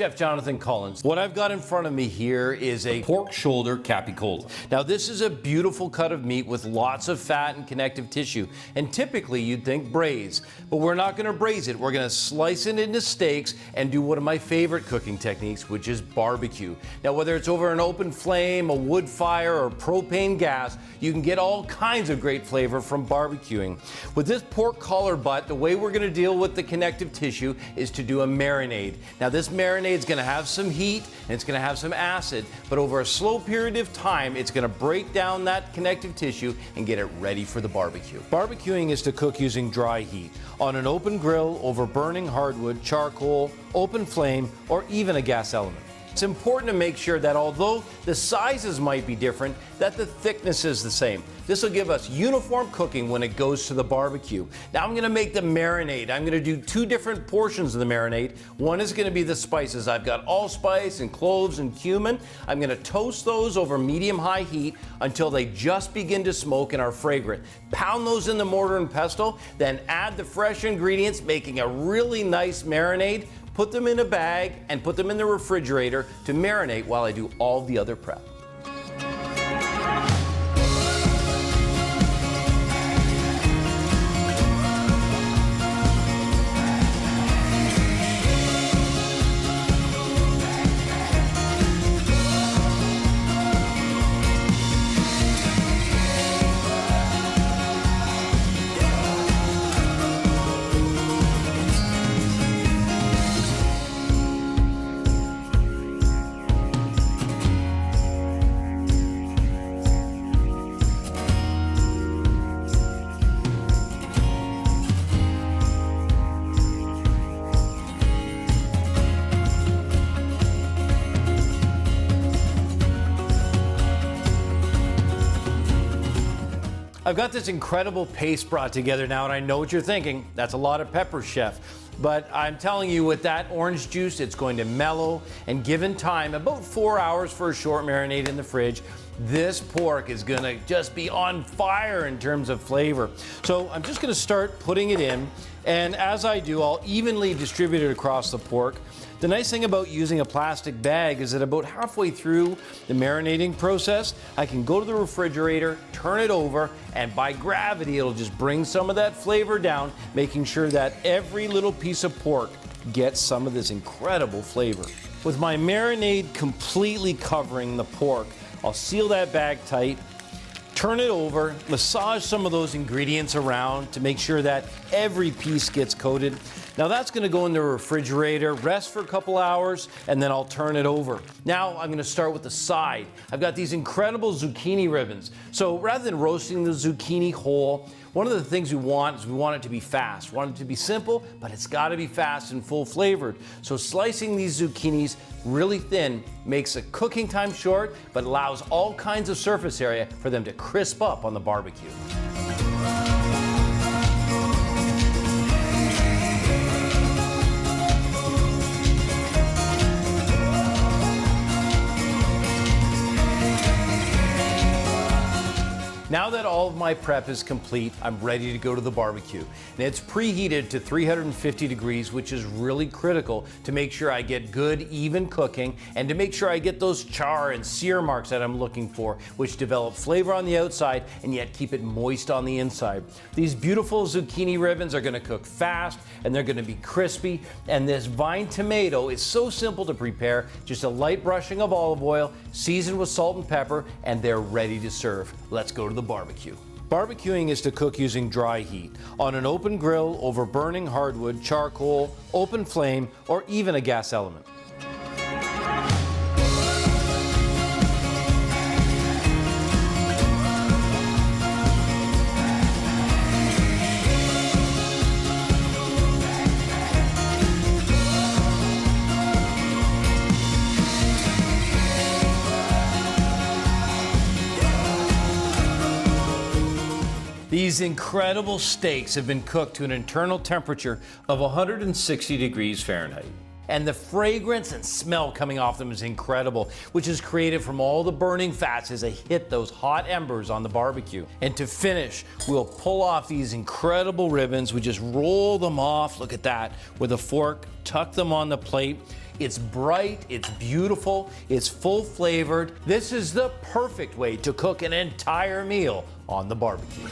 Chef Jonathan Collins. What I've got in front of me here is a pork shoulder capicola. Now this is a beautiful cut of meat with lots of fat and connective tissue. And typically you'd think braise, but we're not gonna braise it. We're gonna slice it into steaks and do one of my favorite cooking techniques, which is barbecue. Now whether it's over an open flame, a wood fire, or propane gas, you can get all kinds of great flavor from barbecuing. With this pork collar butt, the way we're gonna deal with the connective tissue is to do a marinade. Now this marinade is going to have some heat and it's going to have some acid, but over a slow period of time it's going to break down that connective tissue and get it ready for the barbecue. Barbecuing is to cook using dry heat on an open grill over burning hardwood, charcoal, open flame, or even a gas element. It's important to make sure that although the sizes might be different, that the thickness is the same. This will give us uniform cooking when it goes to the barbecue. Now I'm gonna make the marinade. I'm gonna do two different portions of the marinade. One is gonna be the spices. I've got allspice and cloves and cumin. I'm gonna toast those over medium-high heat until they just begin to smoke and are fragrant. Pound those in the mortar and pestle, then add the fresh ingredients, making a really nice marinade. Put them in a bag and put them in the refrigerator to marinate while I do all the other prep. I've got this incredible paste brought together now, and I know what you're thinking. That's a lot of pepper, chef. But I'm telling you, with that orange juice, it's going to mellow, and given time, about 4 hours for a short marinade in the fridge, this pork is gonna just be on fire in terms of flavor. So I'm just gonna start putting it in, and as I do, I'll evenly distribute it across the pork. The nice thing about using a plastic bag is that about halfway through the marinating process, I can go to the refrigerator, turn it over, and by gravity, it'll just bring some of that flavor down, making sure that every little piece of pork gets some of this incredible flavor. With my marinade completely covering the pork, I'll seal that bag tight, turn it over, massage some of those ingredients around to make sure that every piece gets coated. Now that's gonna go in the refrigerator, rest for a couple hours, and then I'll turn it over. Now I'm gonna start with the side. I've got these incredible zucchini ribbons. So rather than roasting the zucchini whole, one of the things we want is we want it to be fast. We want it to be simple, but it's gotta be fast and full flavored. So slicing these zucchinis really thin makes the cooking time short, but allows all kinds of surface area for them to crisp up on the barbecue. Now that all of my prep is complete, I'm ready to go to the barbecue. And it's preheated to 350 degrees, which is really critical to make sure I get good, even cooking, and to make sure I get those char and sear marks that I'm looking for, which develop flavor on the outside and yet keep it moist on the inside. These beautiful zucchini ribbons are gonna cook fast, and they're gonna be crispy, and this vine tomato is so simple to prepare, just a light brushing of olive oil, seasoned with salt and pepper, and they're ready to serve. Let's go to the barbecue. Barbecuing is to cook using dry heat on an open grill over burning hardwood, charcoal, open flame, or even a gas element. These incredible steaks have been cooked to an internal temperature of 160 degrees Fahrenheit. And the fragrance and smell coming off them is incredible, which is created from all the burning fats as they hit those hot embers on the barbecue. And to finish, we'll pull off these incredible ribbons. We just roll them off, look at that, with a fork, tuck them on the plate. it's bright, it's beautiful, it's full flavored. This is the perfect way to cook an entire meal on the barbecue.